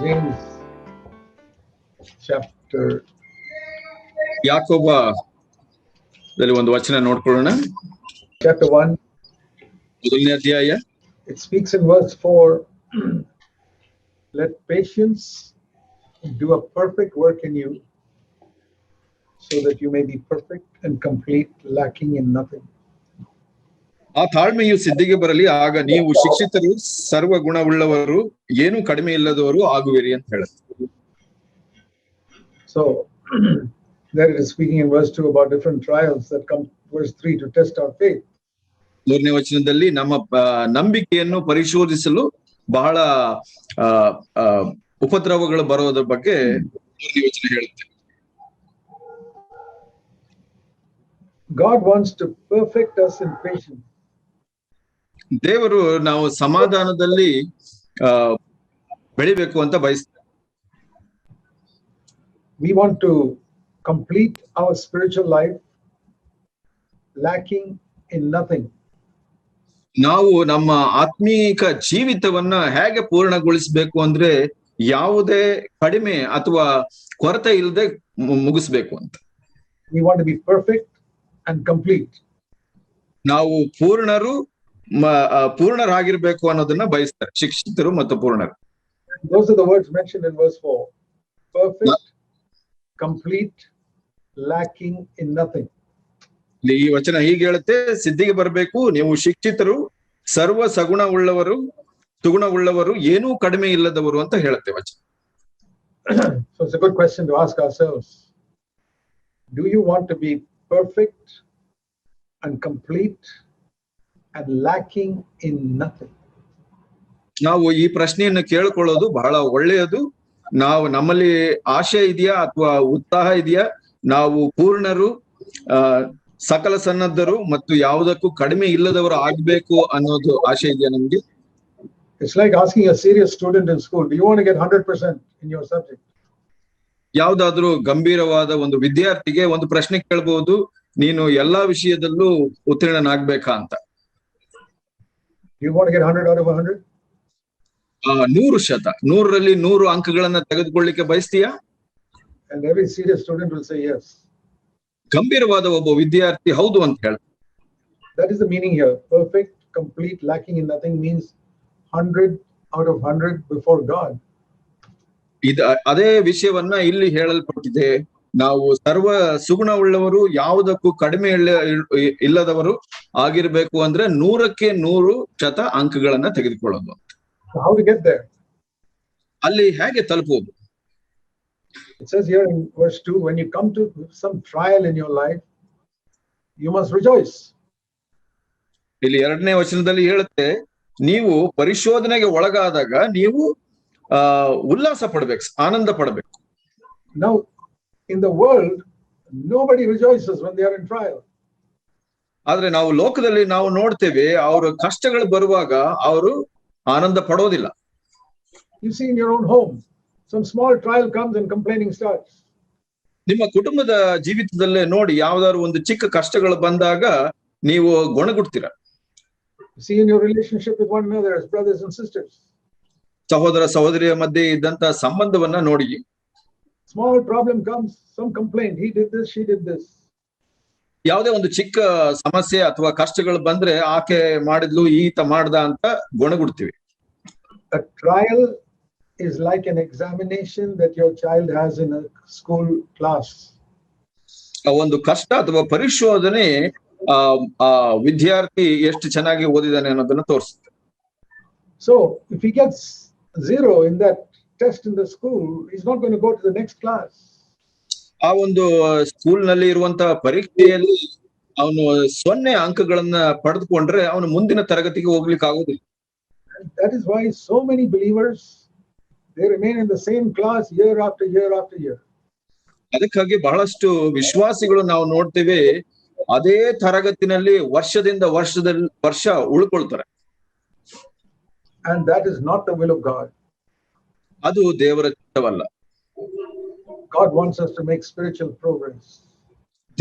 James chapter ಯಾಕೋಬದಲ್ಲಿ ಒಂದು ವಚನ ನೋಡ್ಕೊಳ್ಳೋಣ. chapter 1. ಮೊದಲನೇ ಅಧ್ಯಾಯ. It speaks in verse 4. Let patience do a perfect work in you, so that you may be perfect and complete, lacking in nothing. ಆ ತಾಳ್ಮೆಯು ಸಿದ್ಧಿಗೆ ಬರಲಿ, ಆಗ ನೀವು ಶಿಕ್ಷಿತರು, ಸರ್ವ ಗುಣವುಳ್ಳವರು, ಏನು ಕಡಿಮೆ ಇಲ್ಲದವರು ಆಗುವಿರಿ ಅಂತ ಹೇಳುತ್ತೆ. So there it is speaking in verse 2 about different trials that come, verse 3, to test our faith. ಮೂರನೇ ವಚನದಲ್ಲಿ ನಮ್ಮ ನಂಬಿಕೆಯನ್ನು ಪರಿಶೋಧಿಸಲು ಬಹಳ ಉಪದ್ರವಗಳು ಬರೋದ್ರ ಬಗ್ಗೆ ಮೂರನೇ ವಚನ ಹೇಳುತ್ತೆ. God wants to perfect us in patience. ದೇವರು ನಾವು ಸಮಾಧಾನದಲ್ಲಿ ಬೆಳಿಬೇಕು ಅಂತ ಬಯಸ್ತಾರೆ. We want to complete our spiritual life, lacking in nothing. ನಾವು ನಮ್ಮ ಆತ್ಮೀಕ ಜೀವಿತವನ್ನ ಹೇಗೆ ಪೂರ್ಣಗೊಳಿಸಬೇಕು ಅಂದ್ರೆ ಯಾವುದೇ ಕಡಿಮೆ ಅಥವಾ ಕೊರತೆ ಇಲ್ಲದೆ ಮುಗಿಸ್ಬೇಕು ಅಂತ. We want to be perfect and complete. ನಾವು ಪೂರ್ಣರಾಗಿರ್ಬೇಕು ಅನ್ನೋದನ್ನ ಬಯಸ್ತಾರೆ ಶಿಕ್ಷಿತರು ಮತ್ತು ಪೂರ್ಣರು. Those are the words mentioned in verse 4. Perfect, complete, lacking in nothing. ಈ ವಚನ ಹೀಗೆ ಹೇಳುತ್ತೆ, ಸಿದ್ಧಿಗೆ ಬರಬೇಕು, ನೀವು ಶಿಕ್ಷಿತರು, ಸರ್ವ ಸುಗುಣವುಳ್ಳವರು, ಏನೂ ಕಡಿಮೆ ಇಲ್ಲದವರು ಅಂತ ಹೇಳುತ್ತೆ ವಚನ. So it's a good question to ask ourselves. Do you want to be perfect and complete and lacking in nothing? ನಾವು ಈ ಪ್ರಶ್ನೆಯನ್ನು ಕೇಳಿಕೊಳ್ಳೋದು ಬಹಳ ಒಳ್ಳೆಯದು. ನಮ್ಮಲ್ಲಿ ಆಶೆ ಇದೆಯಾ ಅಥವಾ ಉತ್ಸಾಹ ಇದೆಯಾ? ನಾವು ಪೂರ್ಣರು, ಸಕಲ ಸನ್ನದ್ಧರು ಮತ್ತು ಯಾವುದಕ್ಕೂ ಕಡಿಮೆ ಇಲ್ಲದವರು ಆಗ್ಬೇಕು ಅನ್ನೋದು ಆಶೆ ಇದೆಯಾ ನಮ್ಗೆ? It's like asking a serious student in school, do you want to get 100% in your subject? ಯಾವ್ದಾದ್ರೂ ಗಂಭೀರವಾದ ಒಂದು ವಿದ್ಯಾರ್ಥಿಗೆ ಒಂದು ಪ್ರಶ್ನೆ ಕೇಳಬಹುದು, ನೀನು ಎಲ್ಲಾ ವಿಷಯದಲ್ಲೂ ಉತ್ತೀರ್ಣನಾಗ್ಬೇಕಾ ಅಂತ. Do you want to get 100 out of 100? 100%, 100ರಲ್ಲಿ 100 ಅಂಕಗಳನ್ನ ತೆಗೆದುಕೊಳ್ಳಿಕ್ಕೆ ಬಯಸ್ತೀಯಾ? And every serious student will say yes. ಗಂಭೀರವಾದ ಒಬ್ಬ ವಿದ್ಯಾರ್ಥಿ ಹೌದು ಅಂತ ಹೇಳ್ತಾರೆ. That is the meaning here. Perfect, complete, lacking in nothing means 100 out of 100 before God. ಅದೇ ವಿಷಯವನ್ನ ಇಲ್ಲಿ ಹೇಳಲ್ಪಟ್ಟಿದೆ. ನಾವು ಸರ್ವ ಸುಗುಣವುಳ್ಳವರು, ಯಾವುದಕ್ಕೂ ಕಡಿಮೆ ಇಲ್ಲದವರು ಆಗಿರ್ಬೇಕು ಅಂದ್ರೆ 100ಕ್ಕೆ 100% ಅಂಕಗಳನ್ನ ತೆಗೆದುಕೊಳ್ಳೋದು. How to get there? ಅಲ್ಲಿ ಹೇಗೆ ತಲುಪುವುದು? It says here in verse 2, when you come to some trial in your life, you must rejoice. ಇಲ್ಲಿ 2ನೇ ವಚನದಲ್ಲಿ ಹೇಳುತ್ತೆ, ನೀವು ಪರಿಶೋಧನೆಗೆ ಒಳಗಾದಾಗ ನೀವು ಉಲ್ಲಾಸ ಪಡ್ಬೇಕು, ಆನಂದ ಪಡ್ಬೇಕು. Now in the world nobody rejoices when they are in trial. ಆದ್ರೆ ನಾವು ಲೋಕದಲ್ಲಿ ನಾವು ನೋಡ್ತೇವೆ, ಅವರು ಕಷ್ಟಗಳು ಬರುವಾಗ ಅವರು ಆನಂದ ಪಡೋದಿಲ್ಲ. You see in your own home, some small trial comes and complaining starts. ನಿಮ್ಮ ಕುಟುಂಬದ ಜೀವಿತದಲ್ಲೇ ನೋಡಿ, ಯಾವ್ದಾದ್ರು ಒಂದು ಚಿಕ್ಕ ಕಷ್ಟಗಳು ಬಂದಾಗ ನೀವು ಗೊಣಗುಡ್ತೀರ. See in your relationship with one another as brothers and sisters. ಸಹೋದರ ಸಹೋದರಿಯ ಮಧ್ಯೆ ಇದ್ದಂತ ಸಂಬಂಧವನ್ನ ನೋಡಿ. Small problem comes, some complaint, he did this, she did this. ಯಾವುದೇ ಒಂದು ಚಿಕ್ಕ ಸಮಸ್ಯೆ ಅಥವಾ ಕಷ್ಟಗಳು ಬಂದ್ರೆ ಆಕೆ ಮಾಡಿದ್ಲು, ಈತ ಮಾಡ್ದ ಅಂತ ಗೊಣಗುಡ್ತೀವಿ. A trial is like an examination that your child has in a school class. ಒಂದು ಕಷ್ಟ ಅಥವಾ ಪರಿಶೋಧನೆ ವಿದ್ಯಾರ್ಥಿ ಎಷ್ಟು ಚೆನ್ನಾಗಿ ಓದಿದಾನೆ ಅನ್ನೋದನ್ನ ತೋರಿಸುತ್ತೆ. So if he gets 0 in that test in the school, he's not going to go to the next class. ಆ ಒಂದು ಸ್ಕೂಲ್ ನಲ್ಲಿ ಇರುವಂತಹ ಪರೀಕ್ಷೆಯಲ್ಲಿ ಅವನು 0 ಅಂಕಗಳನ್ನ ಪಡೆದುಕೊಂಡ್ರೆ ಅವನು ಮುಂದಿನ ತರಗತಿಗೆ ಹೋಗ್ಲಿಕ್ಕೆ ಆಗೋದಿಲ್ಲ. That is why so many believers, they remain in the same class year after year after year. ಅದಕ್ಕಾಗಿ ಬಹಳಷ್ಟು ವಿಶ್ವಾಸಿಗಳು ನಾವು ನೋಡ್ತೇವೆ, ಅದೇ ತರಗತಿನಲ್ಲಿ ವರ್ಷದಿಂದ ವರ್ಷ ಉಳ್ಕೊಳ್ತಾರೆ. And that is not the will of God. ಅದು ದೇವರ ಚಿತ್ತವಲ್ಲ. God wants us to make spiritual progress.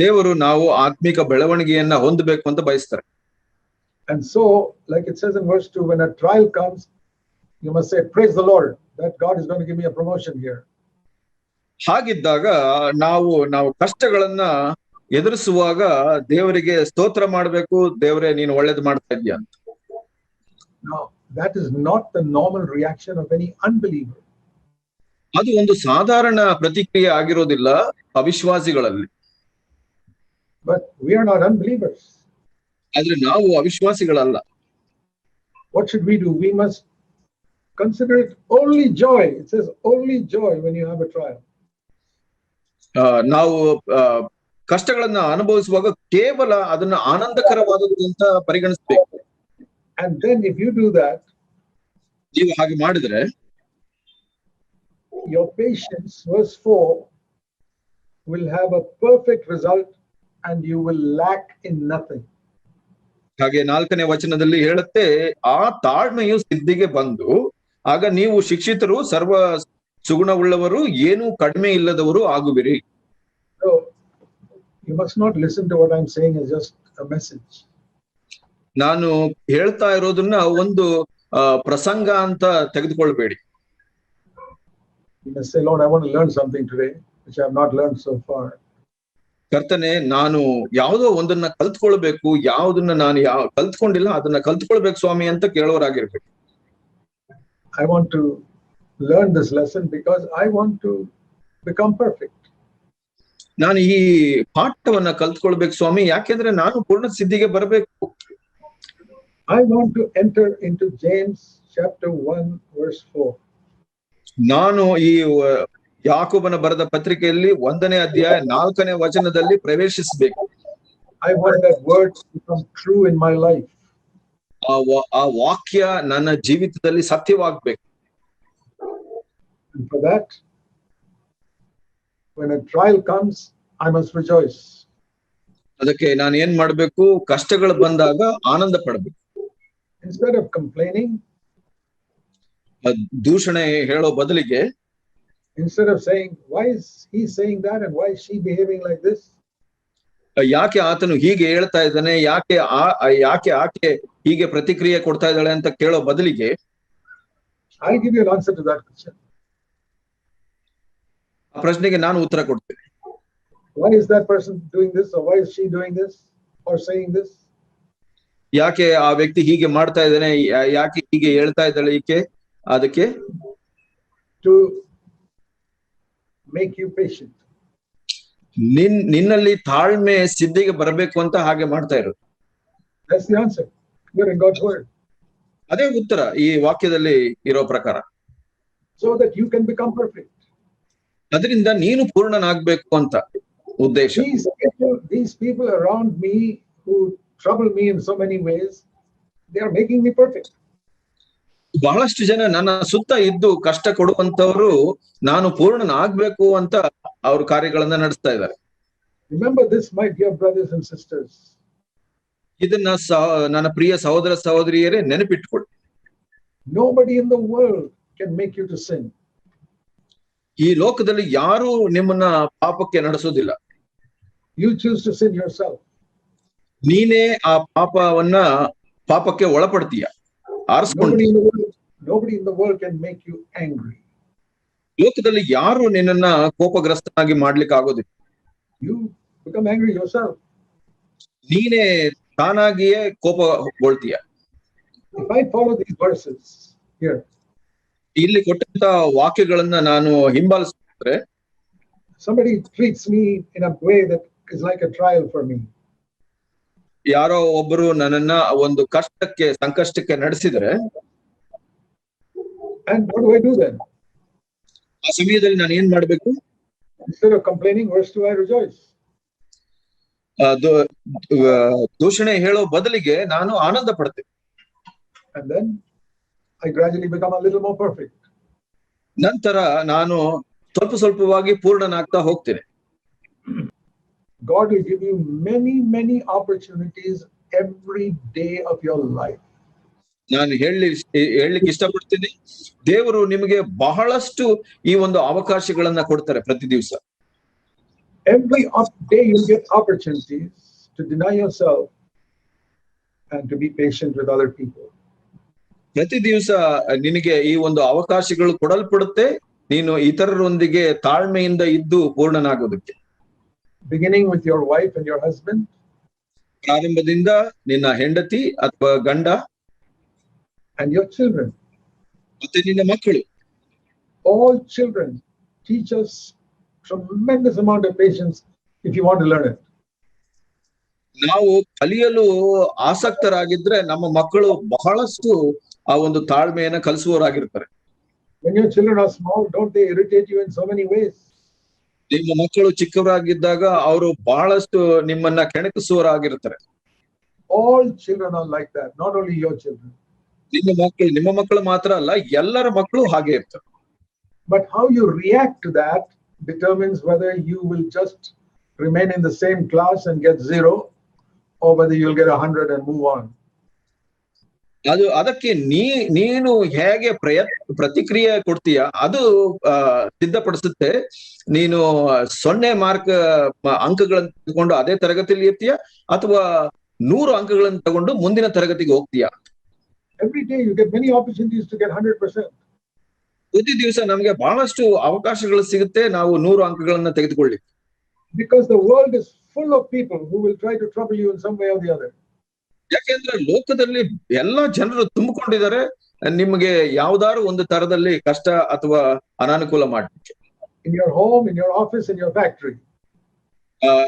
ದೇವರು ನಾವು ಆತ್ಮಿಕ ಬೆಳವಣಿಗೆಯನ್ನ ಹೊಂದಬೇಕು ಅಂತ ಬಯಸ್ತಾರೆ. And so, like it says in verse 2, when a trial comes, You must say, praise the Lord, that God is going to give me a promotion here. ಹಾಗಿದ್ದಾಗ ನಾವು ಕಷ್ಟಗಳನ್ನ ಎದುರಿಸುವಾಗ ದೇವರಿಗೆ ಸ್ತೋತ್ರ ಮಾಡಬೇಕು, ದೇವರೇ ನೀನು ಒಳ್ಳೇದು ಮಾಡ್ತಾ ಇದೀಯ ಅಂತ. Now, that is not the normal reaction of any unbeliever. ಅದು ಒಂದು ಸಾಧಾರಣ ಪ್ರತಿಕ್ರಿಯೆ ಆಗಿರೋದಿಲ್ಲ ಅವಿಶ್ವಾಸಿಗಳಲ್ಲಿ. But we are not unbelievers. ಆದ್ರೆ ನಾವು ಅವಿಶ್ವಾಸಿಗಳಲ್ಲ. What should we do? We must consider it only joy. It says only joy when you have a trial. ನಾವು ಕಷ್ಟಗಳನ್ನ ಅನುಭವಿಸುವಾಗ ಕೇವಲ ಅದನ್ನ ಆನಂದಕರವಾದದ್ದು ಅಂತ ಪರಿಗಣಿಸಬೇಕು. And then if you do that, ನೀವು ಹಾಗೆ ಮಾಡಿದ್ರೆ your patience, verse 4, will have a perfect result and you will lack in nothing. ಹಾಗೆ 4ನೇ ವಚನದಲ್ಲಿ ಹೇಳುತ್ತೆ, ಆ ತಾಳ್ಮೆಯು ಸಿದ್ಧಿಗೆ ಬಂದು ಆಗ ನೀವು ಶಿಕ್ಷಿತರು, ಸರ್ವ ಸುಗುಣವುಳ್ಳವರು, ಏನೂ ಕಡಿಮೆ ಇಲ್ಲದವರು ಆಗುವಿರಿ. So you must not listen to what I'm saying as just a message. ನಾನು ಹೇಳ್ತಾ ಇರೋದನ್ನ ಒಂದು ಪ್ರಸಂಗ ಅಂತ ತೆಗೆದುಕೊಳ್ಬೇಡಿ. You must say, Lord, I want to learn something today which I have not learned so far. ಕರ್ತನೆ, ನಾನು ಯಾವುದೋ ಒಂದನ್ನ ಕಲ್ತ್ಕೊಳ್ಬೇಕು, ಯಾವುದನ್ನ ನಾನು ಕಲ್ತ್ಕೊಂಡಿಲ್ಲ ಅದನ್ನ ಕಲ್ತ್ಕೊಳ್ಬೇಕು ಸ್ವಾಮಿ ಅಂತ ಕೇಳೋರಾಗಿರ್ಬೇಕು. I want to learn this lesson because I want to become perfect. ನಾನು ಈ ಪಾಠವನ್ನ ಕಲ್ತ್ಕೊಳ್ಬೇಕು ಸ್ವಾಮಿ, ಯಾಕೆಂದ್ರೆ ನಾನು ಪೂರ್ಣ ಸಿದ್ಧಿಗೆ ಬರಬೇಕು. I want to enter into James chapter 1 verse 4. ನಾನು ಈ ಯಾಕೋಬನ ಬರೆದ ಪತ್ರಿಕೆಯಲ್ಲಿ 1ನೇ ಅಧ್ಯಾಯ 4ನೇ ವಚನದಲ್ಲಿ ಪ್ರವೇಶಿಸಬೇಕು. I want that word to become true in my life. ಆ ವಾಕ್ಯ ನನ್ನ ಜೀವಿತದಲ್ಲಿ ಸತ್ಯವಾಗಬೇಕು. And for that, when a trial comes, I must rejoice. ಅದಕ್ಕೆ ನಾನು ಏನ್ ಮಾಡ್ಬೇಕು? ಕಷ್ಟಗಳು ಬಂದಾಗ ಆನಂದ ಪಡಬೇಕು. Instead of complaining, ದೂಷಣೆ ಹೇಳೋ ಬದಲಿಗೆ, instead of saying, why is he saying that and why is she behaving like this? ಯಾಕೆ ಆತನು ಹೀಗೆ ಹೇಳ್ತಾ ಇದ್ದಾನೆ, ಯಾಕೆ ಆಕೆ ಹೀಗೆ ಪ್ರತಿಕ್ರಿಯೆ ಕೊಡ್ತಾ ಇದ್ದಾಳೆ ಅಂತ ಕೇಳೋ ಬದಲಿಗೆ, I'll give you an answer to that question. ಆ ಪ್ರಶ್ನೆಗೆ ನಾನು ಉತ್ತರ ಕೊಡ್ತೇನೆ. Why is that person doing this, or why is she doing this or saying this? ಯಾಕೆ ಆ ವ್ಯಕ್ತಿ ಹೀಗೆ ಮಾಡ್ತಾ ಇದ್ದಾನೆ, ಯಾಕೆ ಹೀಗೆ ಹೇಳ್ತಾ ಇದ್ದಾಳೆ ಈಕೆ? ಅದಕ್ಕೆ to make you patient. ನಿನ್ನಲ್ಲಿ ತಾಳ್ಮೆ ಸಿದ್ಧಿಗೆ ಬರಬೇಕು ಅಂತ ಹಾಗೆ ಮಾಡ್ತಾ ಇರೋದು. That's the answer. You're in God's word. ಅದೇ ಉತ್ತರ ಈ ವಾಕ್ಯದಲ್ಲಿ ಇರೋ ಪ್ರಕಾರ. So that you can become perfect. ಅದರಿಂದ ನೀನು ಪೂರ್ಣನಾಗ್ಬೇಕು ಅಂತ ಉದ್ದೇಶ. These people around me who trouble me in so many ways, they are making me perfect. ಬಹಳಷ್ಟು ಜನ ನನ್ನ ಸುತ್ತ ಇದ್ದು ಕಷ್ಟ ಕೊಡುವಂತವರು ನಾನು ಪೂರ್ಣನಾಗ್ಬೇಕು ಅಂತ ಅವ್ರ ಕಾರ್ಯಗಳನ್ನ ನಡೆಸ್ತಾ ಇದ್ದಾರೆ. Remember this, my dear brothers and sisters. ಇದನ್ನ ನನ್ನ ಪ್ರಿಯ ಸಹೋದರ ಸಹೋದರಿಯರೇ ನೆನಪಿಟ್ಕೊಳ್ಳಿ. Nobody in the world can make you to sin. ಈ ಲೋಕದಲ್ಲಿ ಯಾರು ನಿಮ್ಮನ್ನ ಪಾಪಕ್ಕೆ ನಡೆಸೋದಿಲ್ಲ. You choose to sin yourself. ನೀನೇ ಆ ಪಾಪಕ್ಕೆ ಒಳಪಡ್ತೀಯ, ಆರಿಸ್ಕೊಂಡ್ತೀಯ. Nobody in the world can make you angry. ಲೋಕದಲ್ಲಿ ಯಾರು ನಿನ್ನನ್ನ ಕೋಪಗ್ರಸ್ತನಾಗಿ ಮಾಡ್ಲಿಕ್ಕೆ ಆಗೋದಿಲ್ಲ. You become angry yourself. ನೀನೇ ತಾನಾಗಿಯೇ ಕೋಪಗೊಳ್ತೀಯ. If I follow these verses here, ಇಲ್ಲಿ ಕೊಟ್ಟಂತ ವಾಕ್ಯಗಳನ್ನ ನಾನು ಹಿಂಬಾಲಿಸಿದ್ರೆ, somebody treats me in a way that is like a trial for me. ಯಾರೋ ಒಬ್ಬರು ನನ್ನನ್ನ ಒಂದು ಸಂಕಷ್ಟಕ್ಕೆ ನಡೆಸಿದ್ರೆ, and what do I do then? ಆ ಸಮಯದಲ್ಲಿ ನಾನು ಏನ್ ಮಾಡ್ಬೇಕು? Instead of complaining, verse 2, I rejoice. ದೂಷಣೆ ಹೇಳೋ ಬದಲಿಗೆ ನಾನು ಆನಂದ ಪಡ್ತೇನೆ. And then I gradually become a little more perfect. ನಂತರ ನಾನು ಸ್ವಲ್ಪವಾಗಿ ಪೂರ್ಣನಾಗ್ತಾ ಹೋಗ್ತೇನೆ. God will give you many opportunities every day of your life. ನಾನು ಹೇಳಲಿಕ್ಕೆ ಇಷ್ಟಪಡ್ತೀನಿ, ದೇವರು ನಿಮಗೆ ಬಹಳಷ್ಟು ಈ ಒಂದು ಅವಕಾಶಗಳನ್ನ ಕೊಡ್ತಾರೆ ಪ್ರತಿ ದಿವಸ. Every day you get opportunities to deny yourself and to be patient with other people. ಪ್ರತಿ ದಿವಸ ನಿನಗೆ ಈ ಒಂದು ಅವಕಾಶಗಳು ಕೊಡಲ್ಪಡುತ್ತೆ, ನೀನು ಇತರರೊಂದಿಗೆ ತಾಳ್ಮೆಯಿಂದ ಇದ್ದು ಪೂರ್ಣನಾಗೋದಕ್ಕೆ. Beginning with your wife and your husband, ಪ್ರಾರಂಭದಿಂದ ನಿನ್ನ ಹೆಂಡತಿ ಅಥವಾ ಗಂಡ and your children. ಮತ್ತೆ ನಿನ್ನ ಮಕ್ಕಳು. All children teach us tremendous amount of patience if you want to learn it. ನಾವು ಕಲಿಯಲು ಆಸಕ್ತರಾಗಿದ್ರೆ ನಮ್ಮ ಮಕ್ಕಳು ಬಹಳಷ್ಟು ಆ ಒಂದು ತಾಳ್ಮೆಯನ್ನ ಕಲಿಸುವವರಾಗಿರ್ತಾರೆ. When your children are small, don't they irritate you in so many ways? ನಿಮ್ಮ ಮಕ್ಕಳು ಚಿಕ್ಕವರಾಗಿದ್ದಾಗ ಅವರು ಬಹಳಷ್ಟು ನಿಮ್ಮನ್ನ ಕೆಣಕಿಸುವವರಾಗಿರ್ತಾರೆ. All children are like that, not only your children. ನಿಮ್ಮ ಮಕ್ಕಳು ಮಾತ್ರ ಅಲ್ಲ, ಎಲ್ಲರ ಮಕ್ಕಳು ಹಾಗೆ ಇರ್ತಾರೆ. But how you react to that determines whether you will just remain in the same class and get 0, or whether you'll get 100 and move on. ಅದಕ್ಕೆ ನೀನು ಹೇಗೆ ಪ್ರತಿಕ್ರಿಯೆ ಕೊಡ್ತೀಯ ಅದು ಸಿದ್ಧಪಡಿಸುತ್ತೆ. ನೀನು 0 ಮಾರ್ಕ್ ಅಂಕಗಳನ್ನು ತಗೊಂಡು ಅದೇ ತರಗತಿಯಲ್ಲಿ ಇರ್ತೀಯ ಅಥವಾ 100 ಅಂಕಗಳನ್ನು ತಗೊಂಡು ಮುಂದಿನ ತರಗತಿಗೆ ಹೋಗ್ತೀಯ. Every day you get many opportunities to get 100%. ಪ್ರತಿ ದಿವಸ ನಮಗೆ ಬಹಳಷ್ಟು ಅವಕಾಶಗಳು ಸಿಗುತ್ತೆ ನಾವು 100 ಅಂಕಗಳನ್ನ ತೆಗೆದುಕೊಳ್ಳಿ. Because the world is full of people who will try to trouble you in some way or the other. ಯಾಕೆಂದ್ರೆ ಲೋಕದಲ್ಲಿ ಎಲ್ಲಾ ಜನರು ತುಂಬಿಕೊಂಡಿದ್ದಾರೆ ನಿಮಗೆ ಯಾವ್ದಾದ್ರು ಒಂದು ತರದಲ್ಲಿ ಕಷ್ಟ ಅಥವಾ ಅನಾನುಕೂಲ ಮಾಡಲಿಕ್ಕೆ. In your home, in your office, in your factory.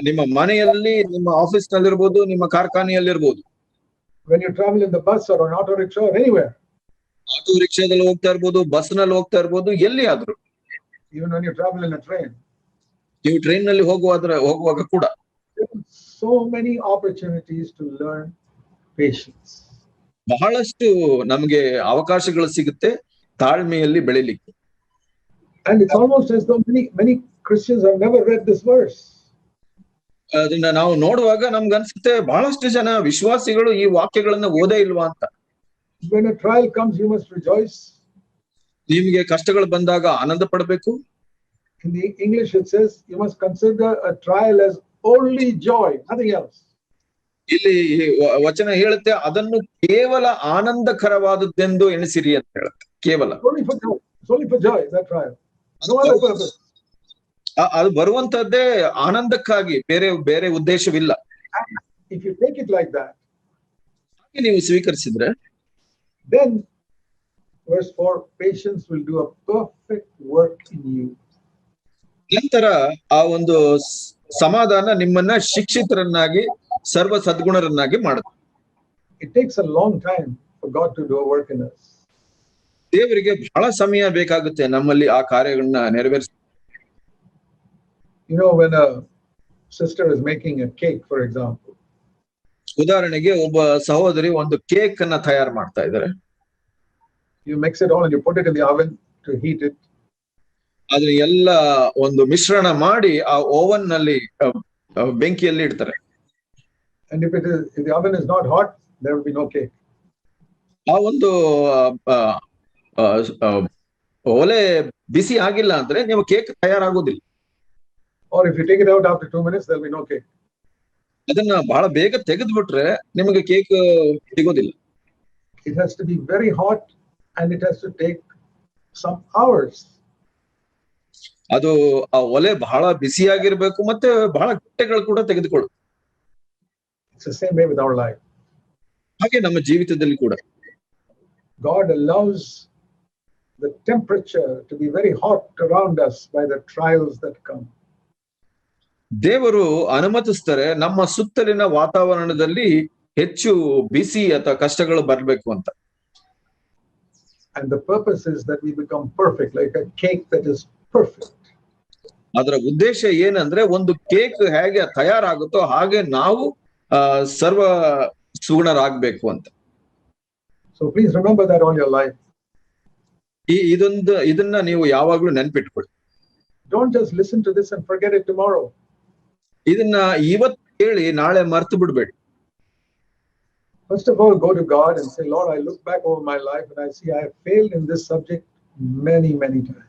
ನಿಮ್ಮ ಮನೆಯಲ್ಲಿ, ನಿಮ್ಮ ಆಫೀಸ್ ನಲ್ಲಿರ್ಬೋದು, ನಿಮ್ಮ ಕಾರ್ಖಾನೆಯಲ್ಲಿರ್ಬೋದು. When you travel in the bus or an auto rickshaw or anywhere. Auto ರಿಕ್ಷಾದಲ್ಲಿ ಹೋಗ್ತಾ ಇರ್ಬೋದು, ಬಸ್ ನಲ್ಲಿ ಹೋಗ್ತಾ ಇರ್ಬೋದು, ಎಲ್ಲಿ ಆದ್ರೂ. Even when you travel in a train. ನೀವು ಟ್ರೈನ್ ನಲ್ಲಿ ಹೋಗುವಾಗ ಕೂಡ. So many opportunities to learn patience. ಬಹಳಷ್ಟು ನಮಗೆ ಅವಕಾಶಗಳು ಸಿಗುತ್ತೆ ತಾಳ್ಮೆಯಲ್ಲಿ ಬೆಳಿಲಿಕ್ಕೆ. And it's almost as though many Christians have never read this verse. ಅದನ್ನ ನಾವು ನೋಡುವಾಗ ನಮ್ಗೆ ಅನ್ಸುತ್ತೆ ಬಹಳಷ್ಟು ಜನ ವಿಶ್ವಾಸಿಗಳು ಈ ವಾಕ್ಯಗಳನ್ನ ಓದೇ ಇಲ್ವಾ ಅಂತ. When a trial comes, you must rejoice. ನಿಮಗೆ ಕಷ್ಟಗಳು ಬಂದಾಗ ಆನಂದ ಪಡಬೇಕು. In the English it says you must consider a trial as only joy, nothing else. ಇಲ್ಲಿ ವಚನ ಹೇಳುತ್ತೆ ಅದನ್ನು ಕೇವಲ ಆನಂದಕರವಾದದ್ದೆಂದು ಎಣಿಸಿರಿ ಅಂತ ಹೇಳುತ್ತೆ. ಕೇವಲ it's only for joy, that trial. No other purpose. ಅದು ಬರುವಂತದ್ದೇ ಆನಂದಕ್ಕಾಗಿ, ಬೇರೆ ಉದ್ದೇಶವಿಲ್ಲ. If you take it like that, ಹಾಗೆ ನೀವು ಸ್ವೀಕರಿಸಿದ್ರೆ, then verse 4, patience will do a perfect work in you. ನಂತರ ಆ ಒಂದು ಸಮಾಧಾನ ನಿಮ್ಮನ್ನ ಶಿಕ್ಷಿತರನ್ನಾಗಿ ಸರ್ವ ಸದ್ಗುಣರನ್ನಾಗಿ ಮಾಡುತ್ತೆ. It takes a long time for God to do a work in us. ದೇವರಿಗೆ ಬಹಳ ಸಮಯ ಬೇಕಾಗುತ್ತೆ ನಮ್ಮಲ್ಲಿ ಆ ಕಾರ್ಯಗಳನ್ನ ನೆರವೇರಿಸ. You know, when a sister is making a cake, for example. ಉದಾಹರಣೆಗೆ ಒಬ್ಬ ಸಹೋದರಿ ಒಂದು ಕೇಕ್ ಅನ್ನ ತಯಾರು ಮಾಡ್ತಾ ಇದ್ದಾರೆ. You mix it all and you put it in the oven to heat it. ಅದನ್ನ ಎಲ್ಲ ಒಂದು ಮಿಶ್ರಣ ಮಾಡಿ ಆ ಓವನ್ ನಲ್ಲಿ ಬೆಂಕಿಯಲ್ಲಿ ಇಡ್ತಾರೆ. And if the oven is not hot, there will be no cake. ಆ ಒಂದು ಒಲೆ ಬಿಸಿ ಆಗಿಲ್ಲ ಅಂದ್ರೆ ನೀವು cake ತಯಾರಾಗೋದಿಲ್ಲ. Or if you take it out after 2 minutes, there will be no cake. ಅದನ್ನ ಬಹಳ ಬೇಗ ತೆಗೆದುಬಿಟ್ರೆ ನಿಮಗೆ ಕೇಕ್ ಸಿಗೋದಿಲ್ಲ. It has to be very hot and it has to take some hours. ಅದು ಆ ಒಲೆ ಬಹಳ ಬಿಸಿಯಾಗಿರ್ಬೇಕು ಮತ್ತೆ ಬಹಳ ಗಂಟೆಗಳು ಕೂಡ ತೆಗೆದುಕೊಳ್ಳು. It's the same way with our life. ಹಾಗೆ ನಮ್ಮ ಜೀವಿತದಲ್ಲಿ ಕೂಡ God allows the temperature to be very hot around us by the trials that come. ದೇವರು ಅನುಮತಿಸ್ತಾರೆ ನಮ್ಮ ಸುತ್ತಲಿನ ವಾತಾವರಣದಲ್ಲಿ ಹೆಚ್ಚು ಬಿಸಿ ಅಥವಾ ಕಷ್ಟಗಳು ಬರಬೇಕು ಅಂತ. And the purpose is that we become perfect, like a cake that is perfect. ಅದರ ಉದ್ದೇಶ ಏನಂದ್ರೆ ಒಂದು ಕೇಕ್ ಹೇಗೆ ತಯಾರಾಗುತ್ತೋ ಹಾಗೆ ನಾವು ಸರ್ವ ಸುಗುಣರಾಗಬೇಕು ಅಂತ. So please remember that all your life. ಇದನ್ನ ನೀವು ಯಾವಾಗ್ಲೂ ನೆನ್ಪಿಟ್ಕೊಳ್ಳಿ. Don't just listen to this and forget it tomorrow. ಇದನ್ನ ಇವತ್ತು ಕೇಳಿ ನಾಳೆ ಮರ್ತು ಬಿಡ್ಬೇಡಿ. First of all, go to God and say, Lord, I look back over my life and I see I have failed in this subject many times.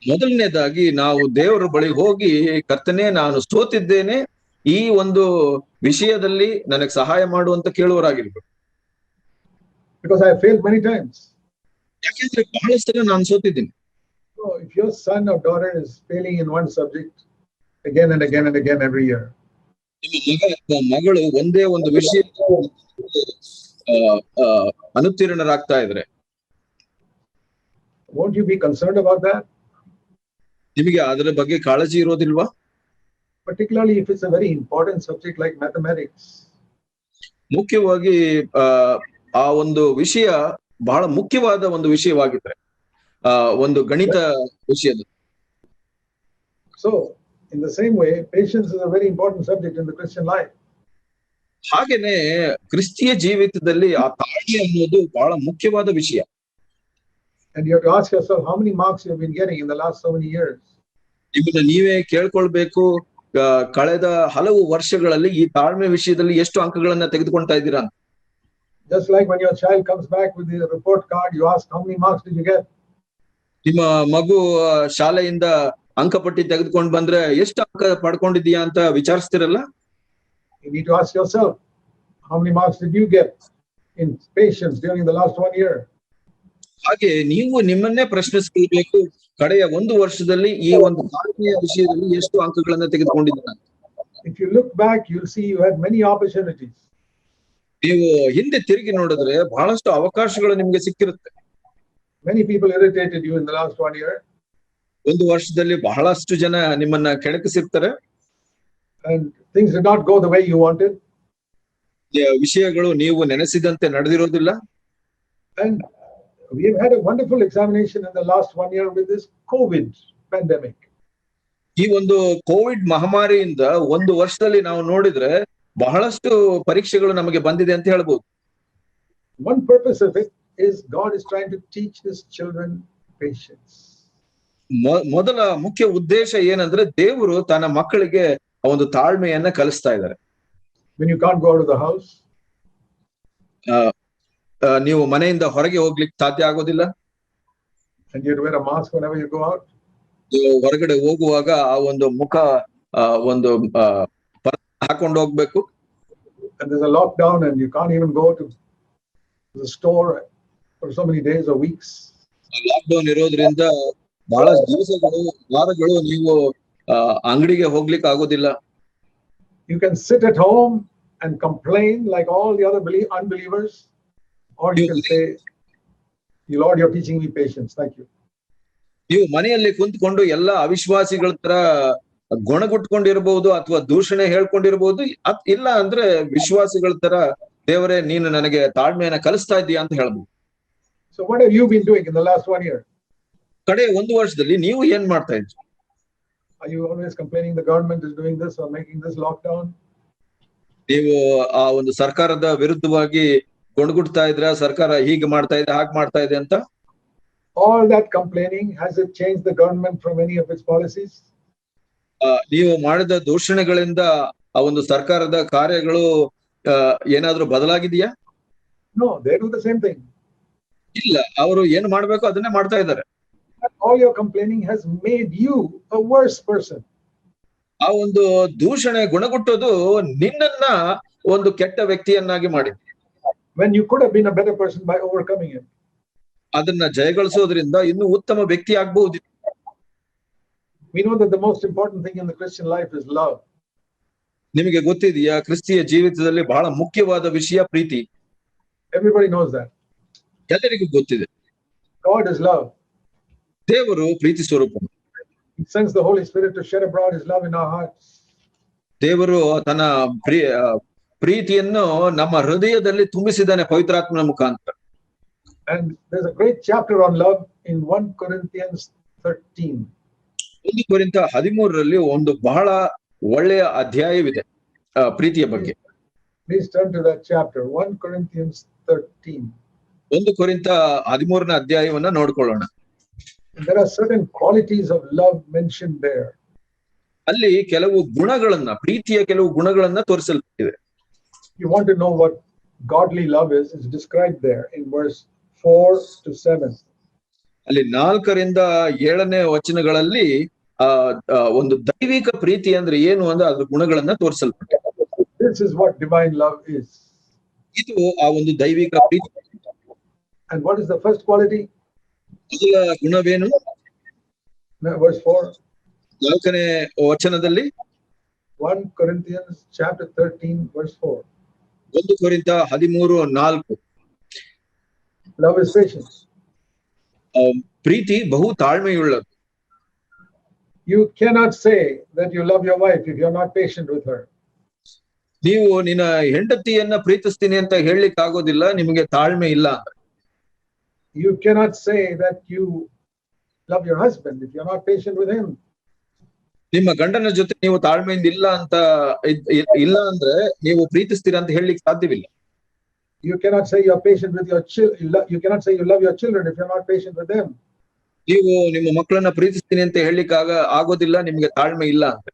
ಮೊದಲನೇದಾಗಿ ನಾವು ದೇವರ ಬಳಿ ಹೋಗಿ, ಕರ್ತನೇ ನಾನು ಸೋತಿದ್ದೇನೆ, ಈ ಒಂದು ವಿಷಯದಲ್ಲಿ ನನಗೆ ಸಹಾಯ ಮಾಡುವಂತ ಕೇಳುವರಾಗಿರ್ಬೇಕು. Because I have failed many times. ಯಾಕೆಂದ್ರೆ ಬಹಳಷ್ಟು ಸಲ ನಾನು ಸೋತಿದ್ದೀನಿ. So if your son or daughter is failing in one subject again and again and again every year, ನಿಮ್ಮ ಮಗ ಅಥವಾ ಮಗಳು ಒಂದೇ ಒಂದು ವಿಷಯ ಅನುತ್ತೀರ್ಣರಾಗ್ತಾ ಇದ್ರೆ, won't you be concerned about that? ನಿಮಗೆ ಅದರ ಬಗ್ಗೆ ಕಾಳಜಿ ಇರೋದಿಲ್ವಾ? Particularly if it's a very important subject like mathematics. ಮುಖ್ಯವಾಗಿ ಆ ಒಂದು ವಿಷಯ ಬಹಳ ಮುಖ್ಯವಾದ ಒಂದು ವಿಷಯವಾಗಿದ್ರೆ, ಒಂದು ಗಣಿತ ವಿಷಯದ. So in the same way, patience is a very important subject in the Christian life. ಹಾಗೇನೆ ಕ್ರಿಸ್ತಿಯ ಜೀವಿತದಲ್ಲಿ ಆ ತಾಳ್ಮೆ ಅನ್ನೋದು ಬಹಳ ಮುಖ್ಯವಾದ ವಿಷಯ. And you have to ask yourself how many marks you have been getting in the last so many years. ನಿಮ್ಮನ್ನ ನೀವೇ ಕೇಳ್ಕೊಳ್ಬೇಕು, ಕಳೆದ ಹಲವು ವರ್ಷಗಳಲ್ಲಿ ಈ ತಾಳ್ಮೆ ವಿಷಯದಲ್ಲಿ ಎಷ್ಟು ಅಂಕಗಳನ್ನ ತೆಗೆದುಕೊಳ್ತಾ ಇದ್ದೀರಾ ಅಂತ. Just like when your child comes back with the report card, you ask how many marks did you get? ನಿಮ್ಮ ಮಗು ಶಾಲೆಯಿಂದ ಅಂಕಪಟ್ಟಿ ತೆಗೆದುಕೊಂಡು ಬಂದ್ರೆ ಎಷ್ಟು ಅಂಕ ಪಡ್ಕೊಂಡಿದೀಯಾ ಅಂತ ವಿಚಾರಿಸ್ತಿರಲ್ಲ? You need to ask yourself how many marks did you get in patience during the last 1 year? ಹಾಗೆ ನೀವು ನಿಮ್ಮನ್ನೇ ಪ್ರಶ್ನಿಸಬೇಕು, ಕಡೆಯ ಒಂದು ವರ್ಷದಲ್ಲಿ ಈ ಒಂದು ತಾಳ್ಮೆಯ ವಿಷಯದಲ್ಲಿ ಎಷ್ಟು ಅಂಕಗಳನ್ನ ತೆಗೆದುಕೊಂಡಿದ್ದೀರಾ? If you look back, you'll see you had many opportunities. ನೀವು ಹಿಂದೆ ತಿರುಗಿ ನೋಡಿದ್ರೆ ಬಹಳಷ್ಟು ಅವಕಾಶಗಳು ನಿಮ್ಗೆ ಸಿಕ್ಕಿರುತ್ತೆ. Many people irritated you in the last 1 year. ಒಂದು ವರ್ಷದಲ್ಲಿ ಬಹಳಷ್ಟು ಜನ ನಿಮ್ಮನ್ನ ಕೆಣಕಿಸಿರ್ತಾರೆ. And things did not go the way you wanted. ವಿಷಯಗಳು ನೀವು ನೆನೆಸಿದಂತೆ ನಡೆದಿರೋದಿಲ್ಲ. And we have had a wonderful examination in the last 1 year with this COVID pandemic. ಈ ಒಂದು Covid ಮಹಾಮಾರಿಯಿಂದ ಒಂದು ವರ್ಷದಲ್ಲಿ ನಾವು ನೋಡಿದ್ರೆ ಬಹಳಷ್ಟು ಪರೀಕ್ಷೆಗಳು ನಮಗೆ ಬಂದಿದೆ ಅಂತ ಹೇಳ್ಬೋದು. One purpose of it is God is trying to teach his children patience. ಮೊದಲ ಮುಖ್ಯ ಉದ್ದೇಶ ಏನಂದ್ರೆ ದೇವರು ತನ್ನ ಮಕ್ಕಳಿಗೆ ಒಂದು ತಾಳ್ಮೆಯನ್ನ ಕಲಿಸ್ತಾ ಇದ್ದಾರೆ. When you can't go out of the house, ನೀವು ಮನೆಯಿಂದ ಹೊರಗೆ ಹೋಗ್ಲಿಕ್ಕೆ ಸಾಧ್ಯ ಆಗೋದಿಲ್ಲ. and you have to wear a mask whenever you go out. ಹೊರಗಡೆ ಹೋಗುವಾಗ ಆ ಒಂದು ಮುಖ ಒಂದು ಹಾಕೊಂಡು ಹೋಗ್ಬೇಕು. And there's a lockdown and you can't even go to the store for so many days or weeks. Lockdown ಇರೋದ್ರಿಂದ ಬಹಳ ದಿವಸಗಳು, ವಾರಗಳು ನೀವು ಅಂಗಡಿಗೆ ಹೋಗ್ಲಿಕ್ಕೆ ಆಗೋದಿಲ್ಲ. You can sit at home and complain like all the other unbelievers, or you can say, Lord, you're teaching me patience. Thank you. ನೀವು ಮನೆಯಲ್ಲಿ ಕುಂತ್ಕೊಂಡು ಎಲ್ಲ ಅವಿಶ್ವಾಸಿಗಳ ತರ ಗೊಣಗುಟ್ಕೊಂಡಿರ್ಬಹುದು ಅಥವಾ ದೂಷಣೆ ಹೇಳ್ಕೊಂಡಿರ್ಬಹುದು, ಇಲ್ಲ ಅಂದ್ರೆ ವಿಶ್ವಾಸಿಗಳ ತರ ದೇವರೇ ನೀನು ನನಗೆ ತಾಳ್ಮೆಯನ್ನ ಕಲಿಸ್ತಾ ಇದ್ದೀಯಾ ಅಂತ ಹೇಳ್ಬೋದು. So what have you been doing in the last 1 year? ಕಡೆ ಒಂದು ವರ್ಷದಲ್ಲಿ ನೀವು ಏನ್ ಮಾಡ್ತಾ ಇದ್ರಿ? Are you always complaining the government is doing this or making this lockdown? ನೀವು ಆ ಒಂದು ಸರ್ಕಾರದ ವಿರುದ್ಧವಾಗಿ ಗೊಣಗುಡ್ತಾ ಇದ್ರ, ಸರ್ಕಾರ ಹೀಗೆ ಮಾಡ್ತಾ ಇದೆ, ಹಾಗೆ ಮಾಡ್ತಾ ಇದೆ ಅಂತ? All that complaining, has it changed the government from any of its policies? ನೀವು ಮಾಡಿದ ದೂಷಣೆಗಳಿಂದ ಆ ಒಂದು ಸರ್ಕಾರದ ಕಾರ್ಯಗಳು ಏನಾದ್ರೂ ಬದಲಾಗಿದೆಯಾ? No, they do the same thing. ಇಲ್ಲ, ಅವರು ಏನು ಮಾಡ್ಬೇಕು ಅದನ್ನೇ ಮಾಡ್ತಾ ಇದ್ದಾರೆ. All your complaining has made you a worse person. ಆ ಒಂದು ದೂಷಣೆ ಗುಣಗುಟ್ಟೋದು ನಿನ್ನನ್ನ ಒಂದು ಕೆಟ್ಟ ವ್ಯಕ್ತಿಯನ್ನಾಗಿ ಮಾಡಿದೆ. When you could have been a better person by overcoming it. ಅದನ್ನ ಜಯಗಳಿಸೋದ್ರಿಂದ ಇನ್ನು ಉತ್ತಮ ವ್ಯಕ್ತಿ ಆಗ್ಬಹುದು. We know that the most important thing in the Christian life is love. ನಿಮಗೆ ಗೊತ್ತಿದೆಯಾ, ಕ್ರಿಸ್ತಿಯ ಜೀವಿತದಲ್ಲಿ ಬಹಳ ಮುಖ್ಯವಾದ ವಿಷಯ ಪ್ರೀತಿ. Everybody knows that. ಎಲ್ಲರಿಗೂ ಗೊತ್ತಿದೆ. God is love. ದೇವರು ಪ್ರೀತಿ ಸ್ವರೂಪ. He sends the Holy Spirit to shed abroad his love in our hearts. ದೇವರು ತನ್ನ ಪ್ರೀತಿಯನ್ನು ನಮ್ಮ ಹೃದಯದಲ್ಲಿ ತುಂಬಿಸಿದ್ದಾನೆ ಪವಿತ್ರಾತ್ಮನ ಮುಖಾಂತರ. And there's a great chapter on love in 1 Corinthians 13. 1 ಕೊರಿಂಥ 13ರಲ್ಲಿ ಒಂದು ಬಹಳ ಒಳ್ಳೆಯ ಅಧ್ಯಾಯವಿದೆ ಪ್ರೀತಿಯ ಬಗ್ಗೆ. Please turn to that chapter, 1 Corinthians 13. 1 ಕೊರಿಂಥ 13ನೇ ಅಧ್ಯಾಯವನ್ನ ನೋಡ್ಕೊಳ್ಳೋಣ. There are certain qualities of love mentioned there. ಅಲ್ಲಿ ಕೆಲವು ಗುಣಗಳನ್ನ, ಪ್ರೀತಿಯ ಕೆಲವು ಗುಣಗಳನ್ನ ತೋರಿಸಲ್ಪಟ್ಟಿದೆ. You want to know what godly love is, it's described there in verse 4 to 7. ಅಲ್ಲಿ 4ರಿಂದ 7ನೇ ವಚನಗಳಲ್ಲಿ ಒಂದು ದೈವಿಕ ಪ್ರೀತಿ ಅಂದ್ರೆ ಏನು ಅಂದ್ರೆ ಅದ್ರ ಗುಣಗಳನ್ನ ತೋರಿಸಲ್ಪಟ್ಟಿದೆ. This is what divine love is. ಇದು ಆ ಒಂದು ದೈವಿಕ ಪ್ರೀತಿ. And what is the first quality? ಮೊದಲ ಗುಣವೇನು? Verse 4. 4ನೇ ವಚನದಲ್ಲಿ 1 Corinthians chapter 13 verse 4. 1 ಕೊರಿಂಥ 13:4. Love is patience. ಪ್ರೀತಿ ಬಹು ತಾಳ್ಮೆಯುಳ್ಳದು. You cannot say that you love your wife if you're not patient with her. ನೀವು ನಿನ್ನ ಹೆಂಡತಿಯನ್ನ ಪ್ರೀತಿಸ್ತೀನಿ ಅಂತ ಹೇಳಲಿಕ್ಕೆ ಆಗೋದಿಲ್ಲ ನಿಮಗೆ ತಾಳ್ಮೆ ಇಲ್ಲ ಅಂದ್ರೆ. You cannot say that you love your husband if you're not patient with him. ನಿಮ್ಮ ಗಂಡನ ಜೊತೆ ನೀವು ತಾಳ್ಮೆಯಿಂದ ಇಲ್ಲ ಅಂದ್ರೆ ನೀವು ಪ್ರೀತಿಸ್ತೀರಾ ಅಂತ ಹೇಳಲಿಕ್ಕೆ ಸಾಧ್ಯವಿಲ್ಲ. You cannot say you're patient with your children. You cannot say you love your children if you're not patient with them. ನೀವು ನಿಮ್ಮ ಮಕ್ಕಳನ್ನ ಪ್ರೀತಿಸ್ತೀನಿ ಅಂತ ಹೇಳಲಿಕ್ಕೆ ಆಗೋದಿಲ್ಲ ನಿಮಗೆ ತಾಳ್ಮೆ ಇಲ್ಲ ಅಂತ.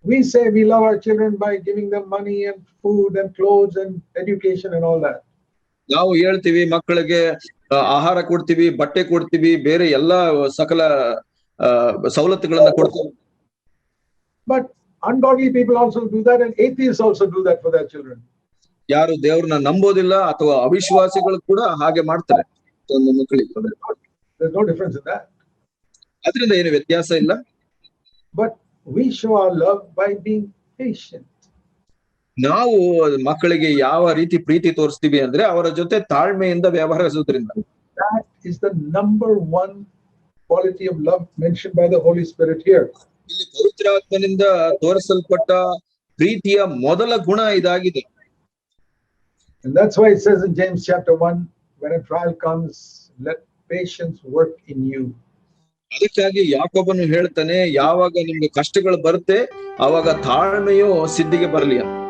We say we love our children by giving them money and food and clothes and education and all that. ನಾವು ಹೇಳ್ತೀವಿ ಮಕ್ಕಳಿಗೆ ಆಹಾರ ಕೊಡ್ತೀವಿ, ಬಟ್ಟೆ ಕೊಡ್ತೀವಿ, ಬೇರೆ ಎಲ್ಲಾ ಸಕಲ ಸವಲತ್ತುಗಳನ್ನ ಕೊಡ್ತೀವಿ. But ungodly people also do that, and atheists also do that for their children. ಯಾರು ದೇವ್ರನ್ನ ನಂಬೋದಿಲ್ಲ ಅಥವಾ ಅವಿಶ್ವಾಸಿಗಳು ಕೂಡ ಹಾಗೆ ಮಾಡ್ತಾರೆ ತನ್ನ ಮಕ್ಕಳಿಗೆ. There's no difference in that. ಅದರಿಂದ ಏನು ವ್ಯತ್ಯಾಸ ಇಲ್ಲ. But we show our love by being patient. ನಾವು ಮಕ್ಕಳಿಗೆ ಯಾವ ರೀತಿ ಪ್ರೀತಿ ತೋರಿಸ್ತೀವಿ ಅಂದ್ರೆ ಅವರ ಜೊತೆ ತಾಳ್ಮೆಯಿಂದ ವ್ಯವಹರಿಸೋದ್ರಿಂದ. That is the number one quality of love mentioned by the Holy Spirit here. ಇಲ್ಲಿ ಪವಿತ್ರಾತ್ಮನಿಂದ ತೋರಿಸಲ್ಪಟ್ಟ ಪ್ರೀತಿಯ ಮೊದಲ ಗುಣ ಇದಾಗಿದೆ. And that's why it says in James chapter 1, when a trial comes, let patience work in you. ಅದಕ್ಕಾಗಿ ಯಾಕೋಬನು ಹೇಳ್ತಾನೆ, ಯಾವಾಗ ನಿಮ್ಗೆ ಕಷ್ಟಗಳು ಬರುತ್ತೆ ಆವಾಗ ತಾಳ್ಮೆಯು ಸಿದ್ಧಿಗೆ ಬರಲಿ ಅಂತ.